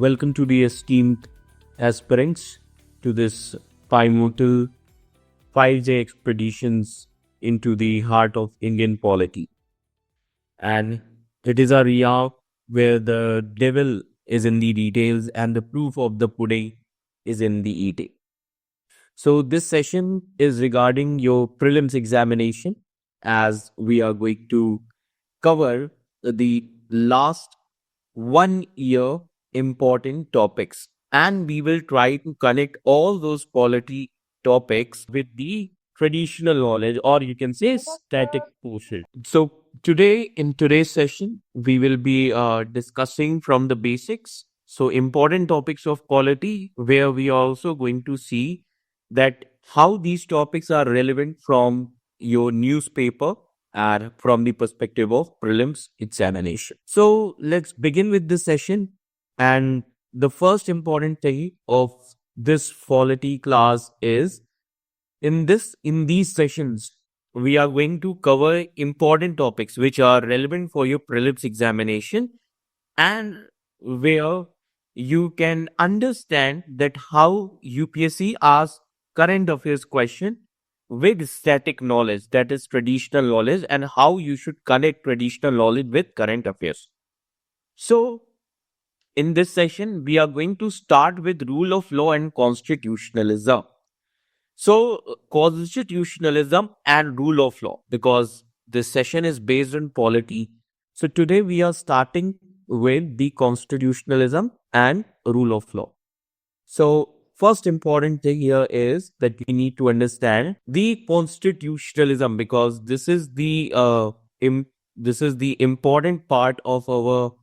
Welcome to the esteemed aspirants to this pivotal 5-day expeditions into the heart of Indian polity. And it is a area where the devil is in the details and the proof of the pudding is in the eating. So this session is regarding your prelims examination, as we are going to cover the last 1 year important topics, and we will try to connect all those polity topics with the traditional knowledge, or you can say static portion. So today, in today's session, we will be discussing from the basics, so important topics of polity, where we are also going to see that how these topics are relevant from your newspaper and from the perspective of prelims examination. So let's begin with this session. And the first important thing of this polity class is in these sessions we are going to cover important topics which are relevant for your prelims examination, and where you can understand that how UPSC asks current affairs question with static knowledge, that is traditional knowledge, and how you should connect traditional knowledge with current affairs. So in this session we are going to start with rule of law and constitutionalism. So constitutionalism and rule of law, because this session is based on polity. So today we are starting with the constitutionalism and rule of law. So first important thing here is that we need to understand the constitutionalism, because this is the important part of our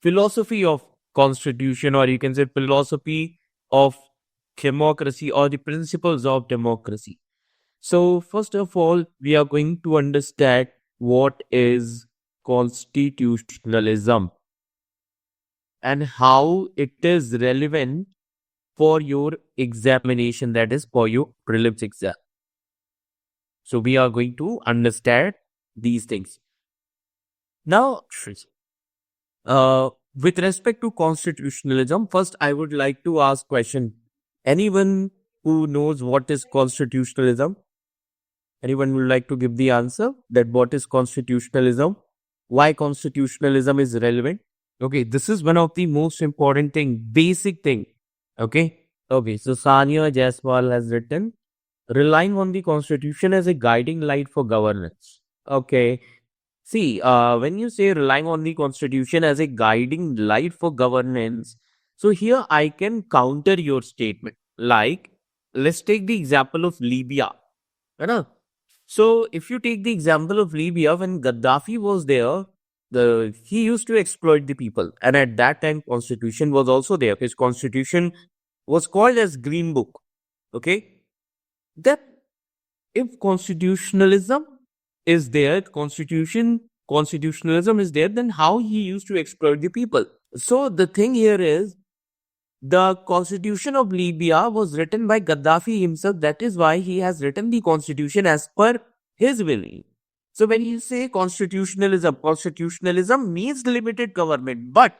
philosophy of constitution, or you can say philosophy of democracy, or the principles of democracy. So first of all, we are going to understand what is constitutionalism and how it is relevant for your examination, that is for your prelims exam. So we are going to understand these things. Now, with respect to constitutionalism, first I would like to ask question. Anyone who knows what is constitutionalism? Anyone would like to give the answer that what is constitutionalism? Why constitutionalism is relevant? Okay, this is one of the most important thing, basic thing. Okay. So Sania Jaiswal has written, relying on the constitution as a guiding light for governance. Okay. See, when you say relying on the constitution as a guiding light for governance, so here I can counter your statement. Like, let's take the example of Libya. है ना? So if you take the example of Libya, when Gaddafi was there, he used to exploit the people, and at that time constitution was also there. His constitution was called as Green Book. Okay, that if constitutionalism is there, constitutionalism is there, then how he used to exploit the people? So the thing here is, the constitution of Libya was written by Gaddafi himself. That is why he has written the constitution as per his will. So when you say constitutionalism means limited government, but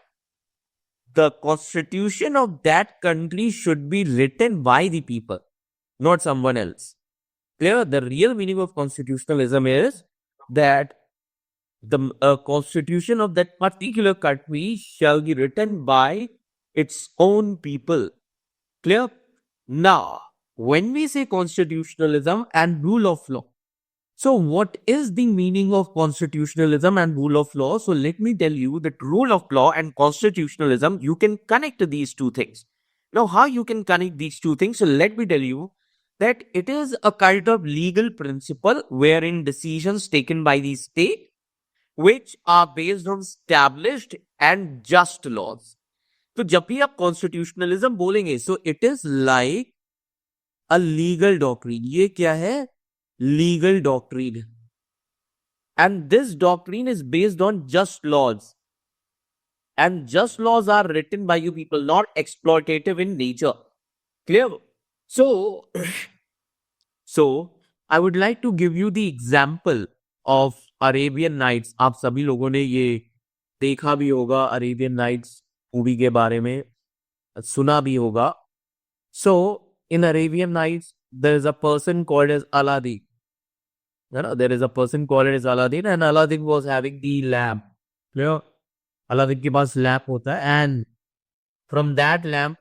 the constitution of that country should be written by the people, not someone else. Clear? The real meaning of constitutionalism is that the constitution of that particular country shall be written by its own people. Clear? Now, when we say constitutionalism and rule of law, so what is the meaning of constitutionalism and rule of law? So let me tell you that rule of law and constitutionalism, you can connect these two things. Now, how you can connect these two things? So let me tell you that it is a kind of legal principle wherein decisions taken by the state which are based on established and just laws. तो जब भी आप constitutionalism बोलेंगे, so it is like a legal doctrine. ये क्या है? Legal doctrine. And this doctrine is based on just laws, and just laws are written by you people, not exploitative in nature. Clear? So I would like to give you the example of Arabian Nights. आप सभी लोगों ने ये देखा भी होगा, Arabian nights movie के बारे में. सुना भी होगा. So in Arabian Nights, there is a person called as Aladdin. There is a person called as Aladdin, and Aladdin was having the lamp. Clear? Aladdin के पास lamp होता है, and from that lamp,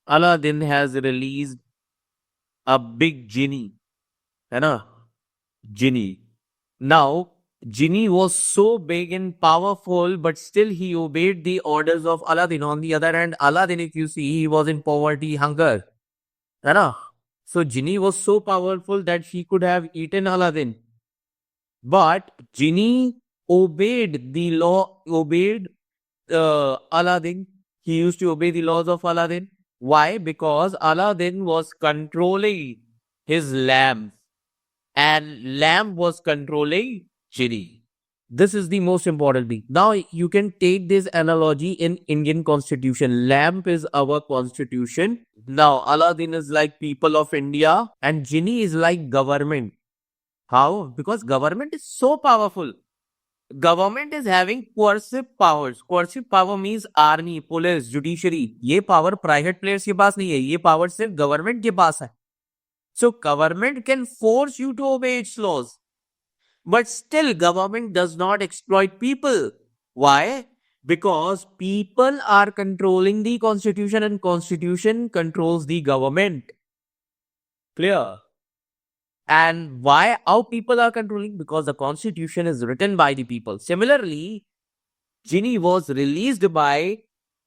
Aladdin has released a big genie. है ना? Genie. Now, Genie was so big and powerful, but still he obeyed the orders of Aladdin. On the other hand, Aladdin, if you see, he was in poverty, hunger. है ना? So Genie was so powerful that he could have eaten Aladdin. But Genie obeyed the law, obeyed Aladdin. He used to obey the laws of Aladdin. Why? Because Aladdin was controlling his lamp, and lamp was controlling Genie. This is the most important thing. Now you can take this analogy in Indian constitution. Lamp is our constitution. Now Aladdin is like people of India, and Genie is like government. How? Because government is so powerful. Government is having coercive powers. Coercive power means army, police, judiciary. ये power private players के पास नहीं है. ये power सिर्फ government के पास है. So government can force you to obey its laws. But still government does not exploit people. Why? Because people are controlling the constitution and constitution controls the government. Clear? And why? How people are controlling? Because the constitution is written by the people. Similarly, Genie was released by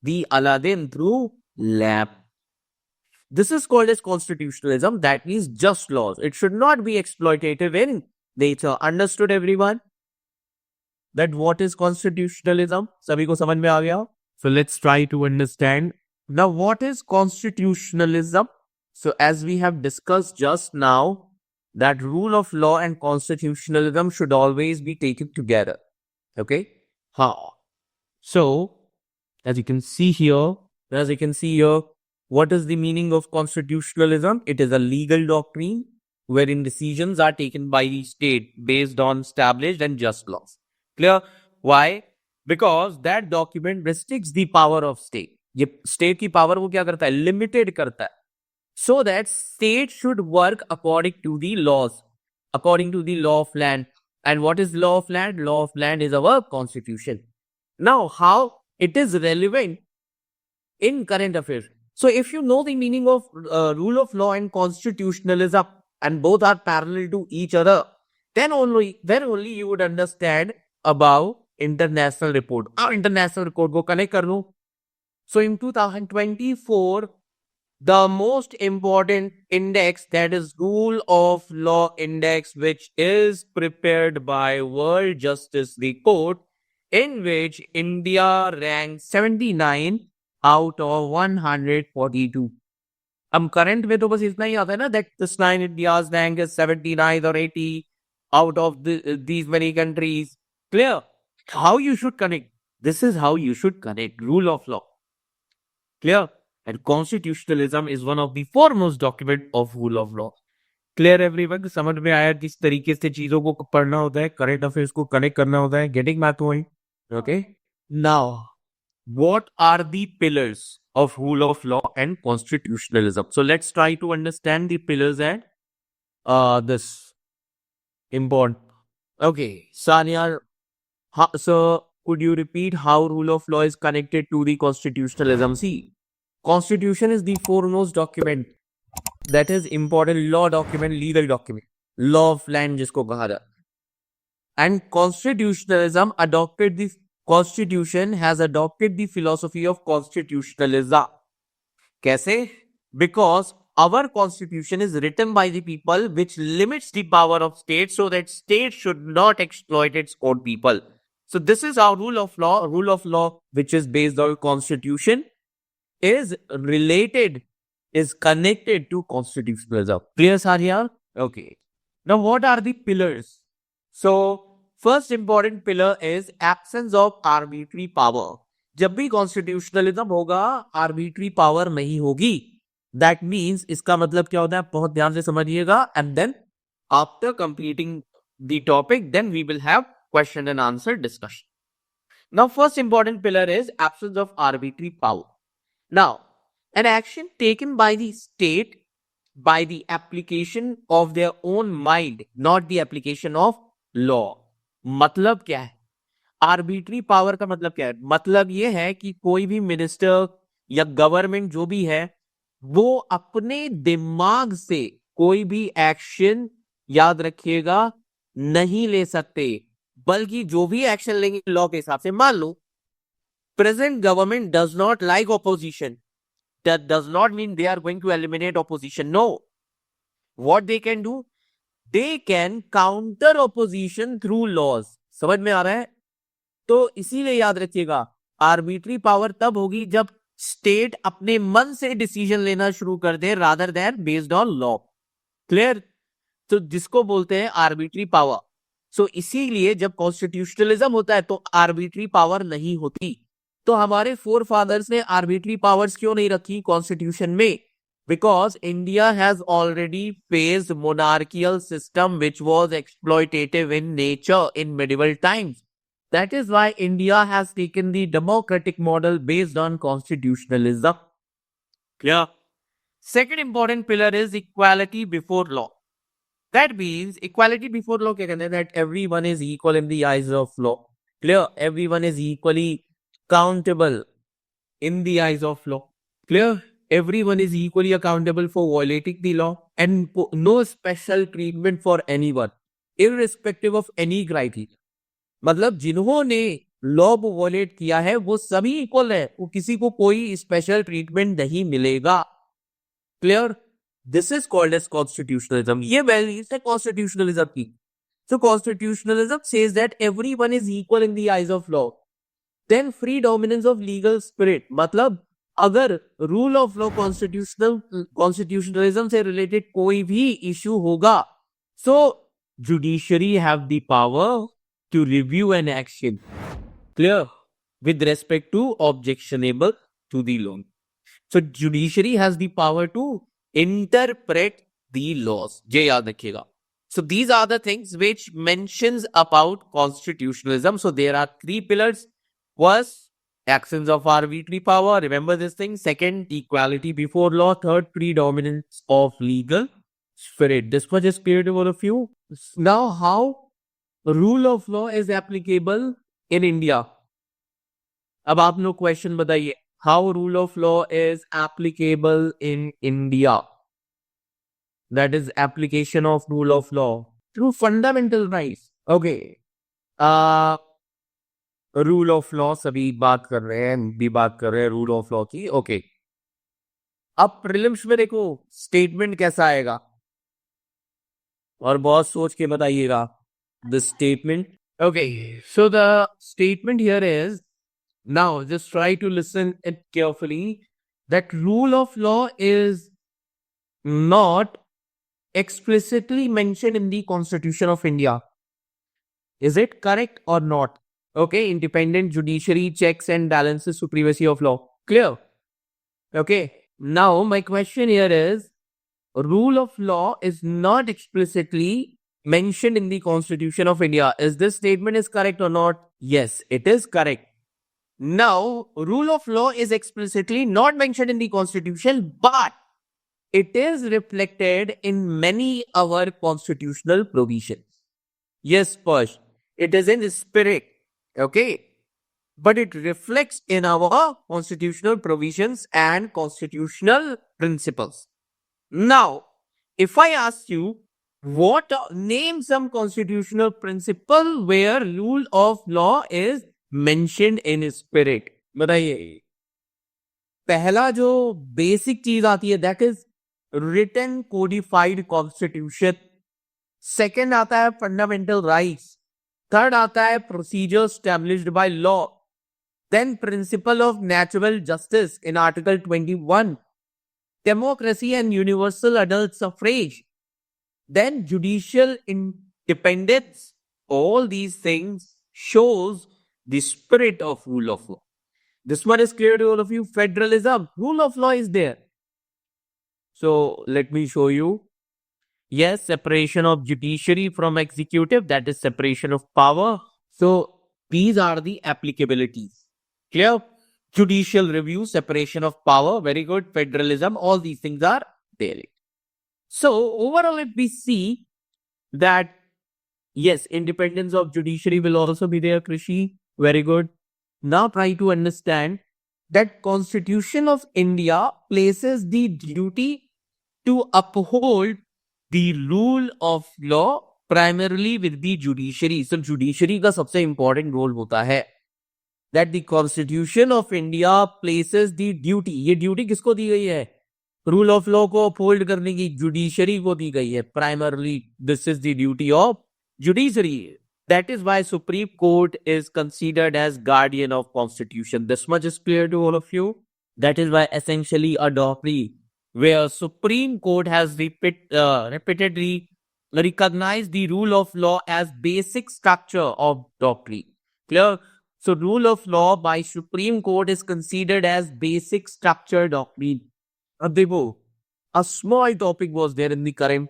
the Aladdin through lamp. This is called as constitutionalism. That means just laws. It should not be exploitative in nature. Understood, everyone? That what is constitutionalism? Sabhi ko samajh mein aa gaya? So let's try to understand. Now, what is constitutionalism? So as we have discussed just now, that rule of law and constitutionalism should always be taken together. Okay? How? So, as you can see here, what is the meaning of constitutionalism? It is a legal doctrine wherein decisions are taken by the state based on established and just laws. Clear? Why? Because that document restricts the power of state. ये state की power वो क्या करता है? Limited करता है. So that state should work according to the laws, according to the law of land. And what is law of land? Law of land is our constitution. Now, how it is relevant in current affairs. So, if you know the meaning of rule of law and constitutionalism, and both are parallel to each other, then only you would understand about international report. International report go connect kar lo. So, in 2024, the most important index, that is Rule of Law Index, which is prepared by World Justice the Court, in which India ranks 79 out of 142. अब current में तो बस इतना ही आता है ना, that this line India's rank is 79 or 80 out of these many countries. Clear? How you should connect? This is how you should connect. Rule of law. Clear? And constitutionalism is one of the foremost document of rule of law. Clear everyone? समझ में आया किस तरीके से चीजों को पढ़ना होता है, करंट अफेयर्स को कनेक्ट करना होता है. Getting my point? Okay. Now, what are the pillars of rule of law and constitutionalism? So let's try to understand the pillars and this important. Okay, Sanya, so could you repeat how rule of law is connected to the constitutionalism? See, Constitution is the foremost document, that is important law document, legal document, law of land जिसको कहा जाता है. And constitutionalism adopted the constitution has adopted the philosophy of constitutionalism. कैसे? Because our constitution is written by the people, which limits the power of state so that state should not exploit its own people. So this is our rule of law, which is based on constitution, is related, is connected to constitutionalism. Clear, Sanya? Okay. Now, what are the pillars? So, first important pillar is absence of arbitrary power. जब भी constitutionalism होगा, arbitrary power नहीं होगी. That means, इसका मतलब क्या होता है? बहुत ध्यान से समझिएगा. And then, after completing the topic, then we will have question and answer discussion. Now, first important pillar is absence of arbitrary power. Now, An action taken by the state by the application of their own mind, not the application of law. मतलब क्या है? Arbitrary power का मतलब क्या है? मतलब ये है कि कोई भी मिनिस्टर या गवर्नमेंट जो भी है वो अपने दिमाग से कोई भी एक्शन, याद रखिएगा, नहीं ले सकते, बल्कि जो भी एक्शन लेंगे लॉ के हिसाब से. मान लो present government does not like opposition. That does not mean they are going to eliminate opposition. No. What they can do? They can counter opposition through laws. समझ में आ रहा है? तो इसीलिए याद रखिएगा, आर्बिट्री पावर तब होगी जब स्टेट अपने मन से डिसीजन लेना शुरू कर दे rather than based on law. Clear? तो जिसको बोलते हैं आर्बिट्री पावर. सो इसीलिए जब कॉन्स्टिट्यूशनलिज्म होता है तो आर्बिट्री पावर नहीं होती. तो हमारे फोर फादर्स ने आर्बिट्री पावर्स क्यों नहीं रखी कॉन्स्टिट्यूशन में? Because India has already faced monarchial system which was exploitative in nature in medieval times. That is why India has taken the democratic model based on constitutionalism. Clear? Second important pillar is equality before law. That means equality before law क्या कहते हैं? That everyone is equal in the eyes of law. Clear? Everyone is equally accountable in the eyes of law. Clear? Everyone is equally accountable for violating the law and no special treatment for anyone, irrespective of any criteria. मतलब जिन्होंने law को wallet किया है वो सभी equal है, वो किसी को कोई स्पेशल ट्रीटमेंट नहीं मिलेगा. Clear? This is called as constitutionalism. ये वैल्यूज है कॉन्स्टिट्यूशनलिज्म की. So constitutionalism says that everyone is equal in the eyes of law. Then free dominance of legal spirit. मतलब अगर रूल ऑफ लॉ कॉन्स्टिट्यूशनलिज्म से related कोई भी issue होगा, so judiciary have the power to review an action, clear, with respect to objectionable to the law. So judiciary has the power to interpret the laws. ये याद रखिएगा. So these are the things which mentions about constitutionalism. So there are three pillars. First, actions of arbitrary power. Remember this thing. Second, equality before law. Third, predominance of legal spirit. This much is clear to all of you. Now, how rule of law is applicable in India? अब आप लोग question बताइए, how rule of law is applicable in India? That is application of rule of law through fundamental rights. Okay, rule of law सभी बात कर रहे हैं, भी बात कर रहे हैं रूल ऑफ लॉ की. ओके, अब प्रीलिम्स में देखो स्टेटमेंट कैसा आएगा और बहुत सोच के बताइएगा. The statement. Okay, so the statement here is, now just try to listen it carefully, that rule of law is not explicitly mentioned in the Constitution of India. Is it correct or not? Okay, independent judiciary checks and balances supremacy of law. Clear? Okay, now my question here is, rule of law is not explicitly mentioned in the Constitution of India. Is this statement is correct or not? Yes, it is correct. Now, rule of law is explicitly not mentioned in the Constitution, but it is reflected in many our constitutional provisions. Yes, Persh, it is in spirit, okay? But it reflects in our constitutional provisions and constitutional principles. Now, if I ask you, name some constitutional principle where rule of law is mentioned in spirit? बताइए. पहला जो basic चीज आती है that is written codified constitution. Second आता है fundamental rights. Third आता है procedure established by law. Then principle of natural justice in article 21. Democracy and universal adult suffrage. Then judicial independence. All these things shows the spirit of rule of law. This one is clear to all of you. Federalism, rule of law is there. So let me show you. Yes, separation of judiciary from executive, that is separation of power. So these are the applicabilities. Clear? judicial review, separation of power, very good, federalism, all these things are there. So overall, if we see that, yes, independence of judiciary will also be there, Krishi, very good. Now try to understand that Constitution of India places the duty to uphold the rule of law primarily with the judiciary. So judiciary का सबसे important role होता है that the Constitution of India places the duty. ये duty किसको दी गई है? Rule of law को uphold करने की judiciary को दी गई है. Primarily, this is the duty of judiciary. That is why Supreme Court is considered as guardian of Constitution. This much is clear to all of you. That is why essentially a doctrine where Supreme Court has repeatedly recognized the rule of law as basic structure of doctrine. Clear? So rule of law by Supreme Court is considered as basic structure doctrine. Adibo, a small topic was there in the current.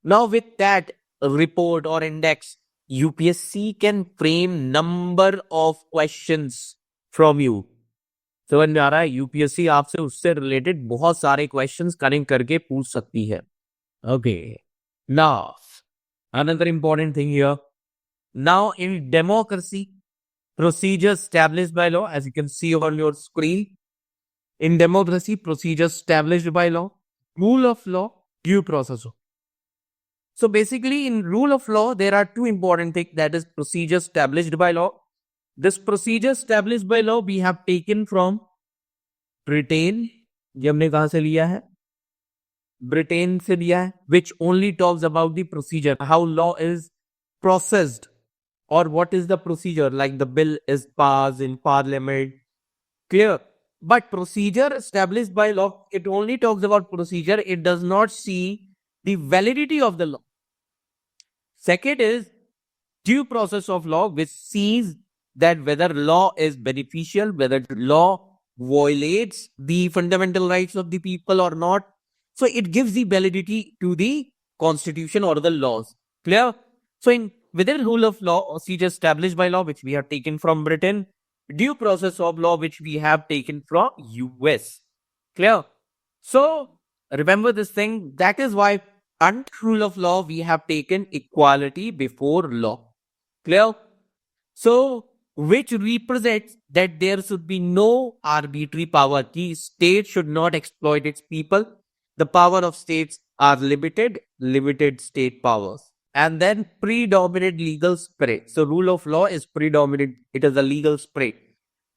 Now with that report or index, UPSC can frame number of questions from you. समझ में आ रहा है UPSC आपसे उससे related बहुत सारे questions connect करके पूछ सकती है. Okay, now another important thing here. Now in democracy procedures established by law, as you can see on your screen. In democracy, procedures established by law, rule of law, due process. So basically, in rule of law, there are two important things, that is procedures established by law. This procedure established by law we have taken from Britain. ये हमने कहाँ से लिया है? Britain से लिया है, which only talks about the procedure, how law is processed, or what is the procedure, like the bill is passed in parliament. Clear? But procedure established by law, it only talks about procedure. It does not see the validity of the law. Second is due process of law, which sees that whether law is beneficial, whether law violates the fundamental rights of the people or not. So it gives the validity to the constitution or the laws. Clear? So in within rule of law, procedure established by law, which we have taken from Britain, due process of law, which we have taken from US. Clear? So remember this thing. That is why under rule of law, we have taken equality before law. Clear? So which represents that there should be no arbitrary power. The state should not exploit its people. The power of states are limited state powers. And then predominant legal spirit. So rule of law is predominant. It is a legal spirit.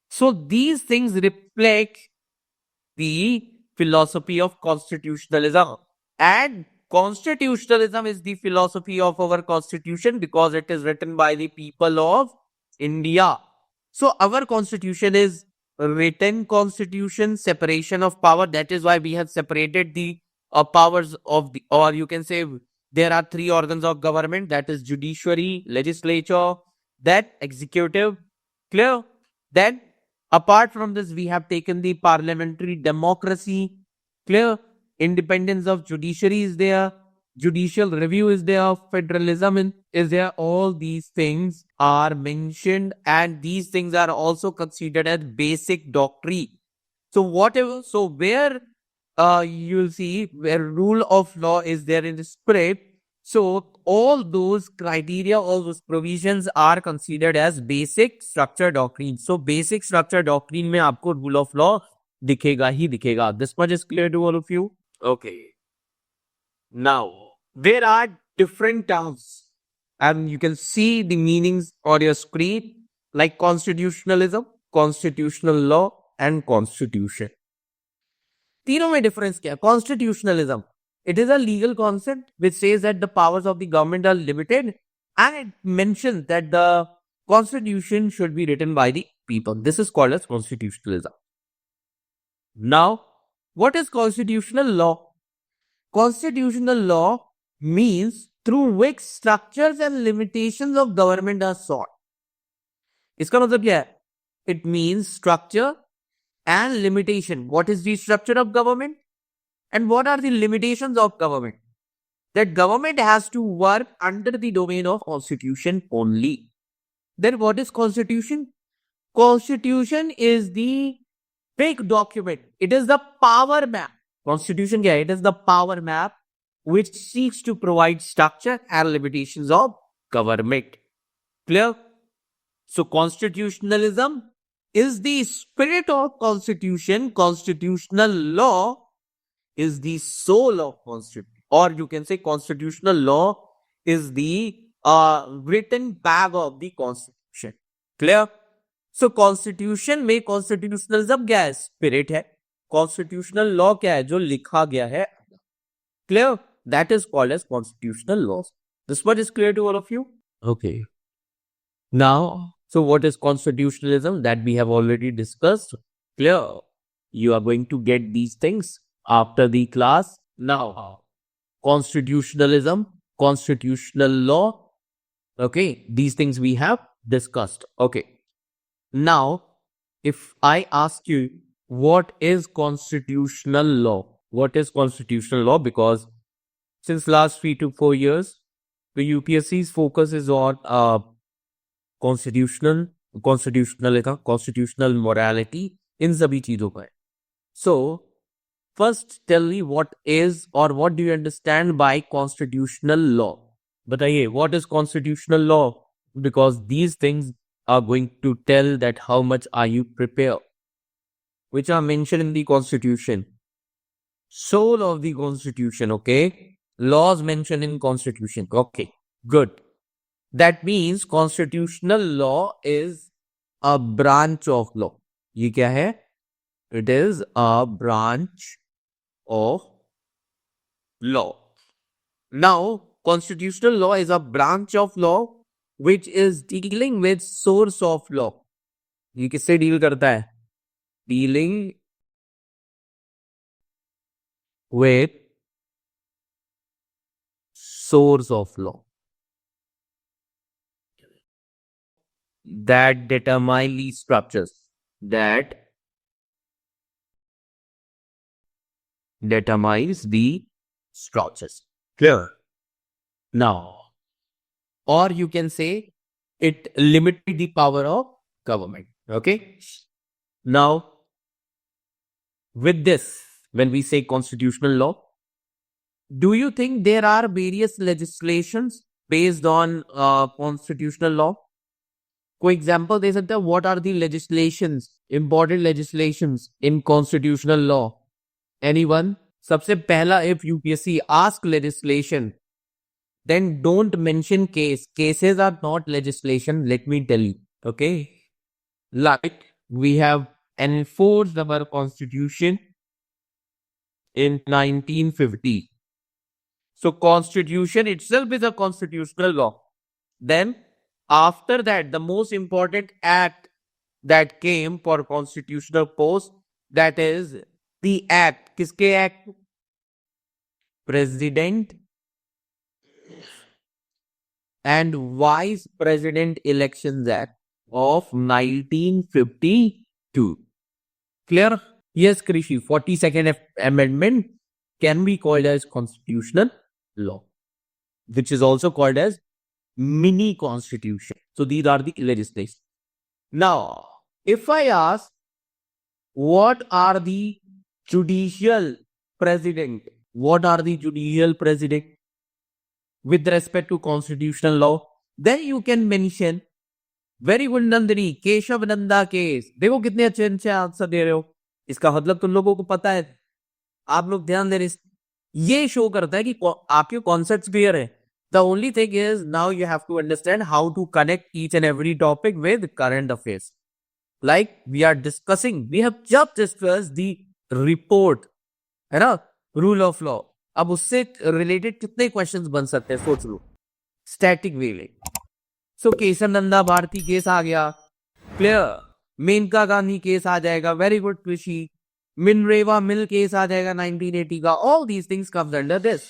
So these things reflect the philosophy of constitutionalism. And constitutionalism is the philosophy of our constitution because it is written by the people of India. So our constitution is written constitution, separation of power. That is why we have separated the powers of the, or you can say there are three organs of government, that is judiciary, legislature, that executive. Clear? Then apart from this, we have taken the parliamentary democracy. Clear? Independence of judiciary is there. Judicial review is there. Federalism is there. All these things are mentioned and these things are also considered as basic doctrine. So whatever, so where you'll see where rule of law is there in the spirit. So all those criteria, all those provisions are considered as basic structure doctrine. So basic structure doctrine में आपको rule of law दिखेगा ही दिखेगा. This much is clear to all of you? Okay. Now, there are different terms and you can see the meanings on your screen like constitutionalism, constitutional law and constitution. तीनों में difference क्या है? Constitutionalism, it is a legal concept which says that the powers of the government are limited and it mentions that the constitution should be written by the people. This is called as constitutionalism. Now, what is constitutional law? Constitutional law means through which structures and limitations of government are sought. इसका मतलब क्या है? It means structure and limitation. What is the structure of government? And what are the limitations of government? That government has to work under the domain of constitution only. Then what is constitution? Constitution is the fake document. It is the power map. Constitution क्या है? It is the power map which seeks to provide structure and limitations of government. Clear? So constitutionalism is the spirit of constitution. Constitutional law is the soul of constitution. Or you can say constitutional law is the written bag of the constitution. Clear? So constitution में constitutionalism क्या है? Spirit है. Constitutional law क्या है? जो लिखा गया है. Clear? That is called as constitutional laws. This one is clear to all of you? Okay. Now, so what is constitutionalism? That we have already discussed. Clear? You are going to get these things after the class. Now, constitutionalism, constitutional law. Okay, these things we have discussed. Okay. Now, if I ask you, what is constitutional law? What is constitutional law? Because since last 3 to 4 years, the UPSC's focus is on constitutional morality in सभी चीजों पर. So, first tell me what is or what do you understand by constitutional law? बताइए, what is constitutional law? Because these things are going to tell that how much are you prepared, which are mentioned in the constitution. Soul of the constitution, okay? Laws mentioned in constitution, okay, good. That means constitutional law is a branch of law. ये क्या है? It is a branch of law. Now, constitutional law is a branch of law which is dealing with source of law. ये किससे deal करता है? Dealing with source of law that determine the structures, that determines the structures. Clear? Now, or you can say it limits the power of government. Okay? Now, with this, when we say constitutional law, do you think there are various legislations based on constitutional law? For example, they said that what are the legislations, important legislations in constitutional law? Anyone? सबसे पहला, if UPSC ask legislation, then don't mention case. Cases are not legislation, let me tell you. Okay? Like, we have enforced our constitution in 1950. So, constitution itself is a constitutional law. Then, after that, the most important act that came for constitutional post, that is the act. किसके act? President and Vice President Elections Act of 1952. Clear? Yes, Krishi. 42nd Amendment can be called as constitutional law, which is also called as mini constitution. So these are the legislation. Now, if I ask, what are the judicial president? What are the judicial president with respect to constitutional law? Then you can mention, very good Nandini, Keshav Nanda case. देखो कितने अच्छे answer दे रहे हो. इसका मतलब तुम लोगों को पता है. आप लोग ध्यान दे रहे. ये शो करता है कि आपके कॉन्सेप्ट्स क्लियर है. The only thing is now you have to understand how to connect each and every topic with current affairs. Like we have just discussed the report, है ना, rule of law. अब उससे related कितने questions बन सकते हैं सोच लो. Static way में. So केशव नंदा भारती केस आ गया. Clear. मेनका गांधी केस आ जाएगा. Very good कृषि. मिनरेवा मिल केस आ जाएगा 1980 का. All these things comes under this.